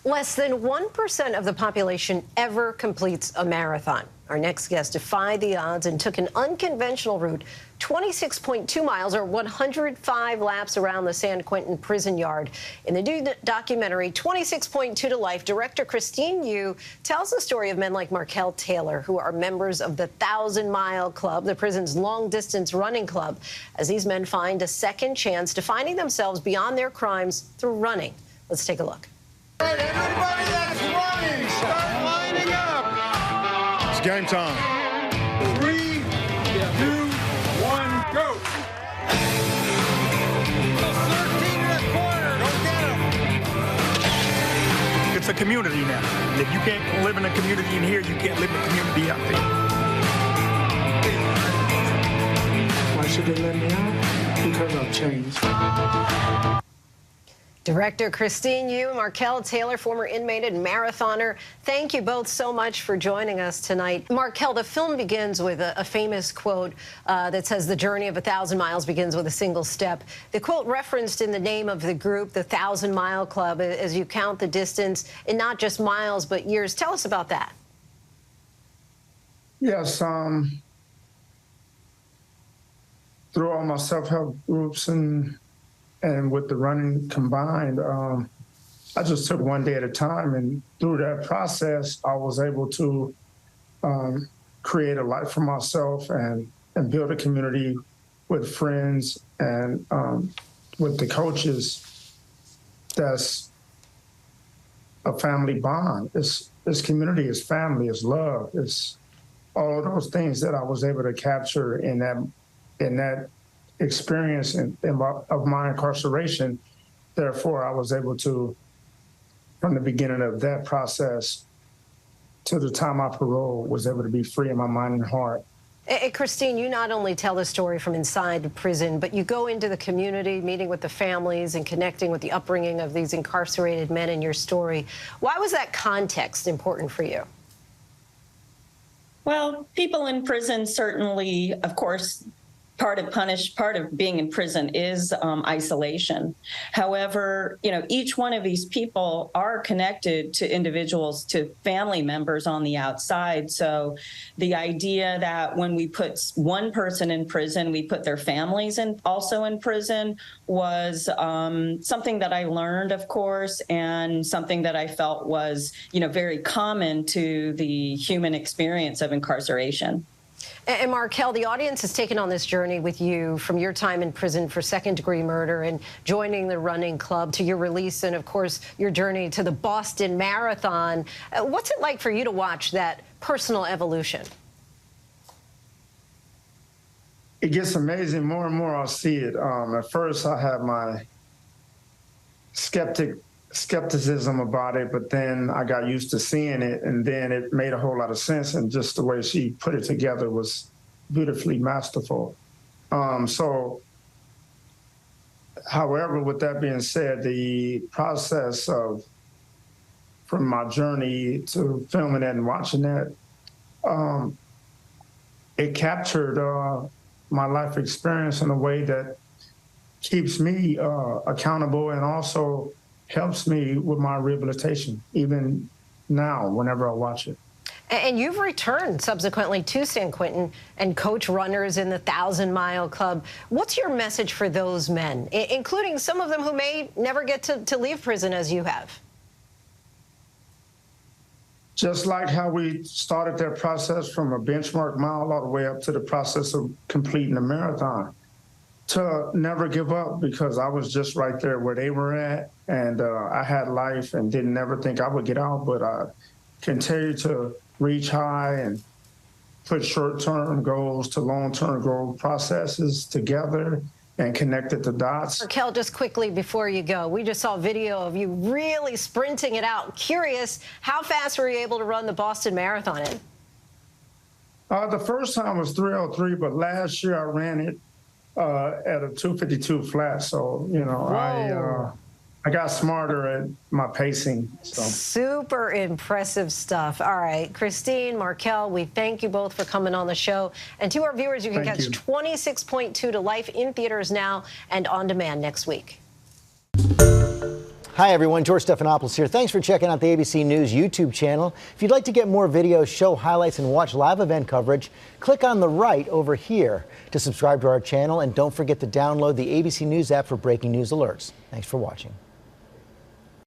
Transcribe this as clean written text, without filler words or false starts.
Less than 1% of the population ever completes a marathon. Our next guest defied the odds and took an unconventional route, 26.2 miles or 105 laps around the San Quentin prison yard. In the new documentary, 26.2 to Life, director Christine Yoo tells the story of men like Markelle Taylor, who are members of the 1,000-mile club, the prison's long-distance running club, as these men find a second chance defining themselves beyond their crimes through running. Let's take a look. All right, everybody that's running, start lining up. It's game time. 3, 2, 1, go. 13 in the corner, go get him. It's a community now. And if you can't live in a community in here, you can't live in a community out there. Why should they let me out? Because I've changed. Director Christine Yoo, Markelle Taylor, former inmate and marathoner, thank you both so much for joining us tonight. Markelle, the film begins with a famous quote that says, "The journey of 1,000 miles begins with a single step." The quote referenced in the name of the group, the 1,000-Mile Club, as you count the distance in not just miles but years. Tell us about that. Yes, through all my self-help groups and with the running combined, I just took one day at a time. And through that process, I was able to create a life for myself and build a community with friends and with the coaches. That's a family bond. This community is family, is love. It's all of those things that I was able to capture in that experience of my incarceration. Therefore, I was able to, from the beginning of that process to the time of parole, was able to be free in my mind and heart. Christine, you not only tell the story from inside the prison, but you go into the community, meeting with the families and connecting with the upbringing of these incarcerated men in your story. Why was that context important for you? Well, people in prison certainly, of course, part of being in prison is isolation. However, each one of these people are connected to individuals, to family members on the outside. So the idea that when we put one person in prison, we put their families also in prison was something that I learned, of course, and something that I felt was, very common to the human experience of incarceration. And Markelle, the audience has taken on this journey with you from your time in prison for second-degree murder and joining the running club to your release and, of course, your journey to the Boston Marathon. What's it like for you to watch that personal evolution? It gets amazing. More and more I'll see it. At first, I had my skepticism about it, but then I got used to seeing it, and then it made a whole lot of sense, and just the way she put it together was beautifully masterful. However, with that being said, the process from my journey to filming it and watching that, it captured my life experience in a way that keeps me accountable and also helps me with my rehabilitation, even now, whenever I watch it. And you've returned subsequently to San Quentin and coach runners in the 1,000-Mile Club. What's your message for those men, including some of them who may never get to leave prison as you have? Just like how we started that process from a benchmark mile all the way up to the process of completing a marathon, to never give up, because I was just right there where they were at, and I had life and didn't never think I would get out, but I continued to reach high and put short-term goals to long-term goal processes together and connected the dots. Markelle, just quickly before you go, we just saw a video of you really sprinting it out. Curious, how fast were you able to run the Boston Marathon in? The first time was 3:03, but last year I ran it at a 2:52 flat. So, I got smarter at my pacing. So. Super impressive stuff. All right, Christine, Markelle, we thank you both for coming on the show. And to our viewers, you can catch 26.2 to Life in theaters now and on demand next week. Hi, everyone. George Stephanopoulos here. Thanks for checking out the ABC News YouTube channel. If you'd like to get more videos, show highlights, and watch live event coverage, click on the right over here to subscribe to our channel. And don't forget to download the ABC News app for breaking news alerts. Thanks for watching.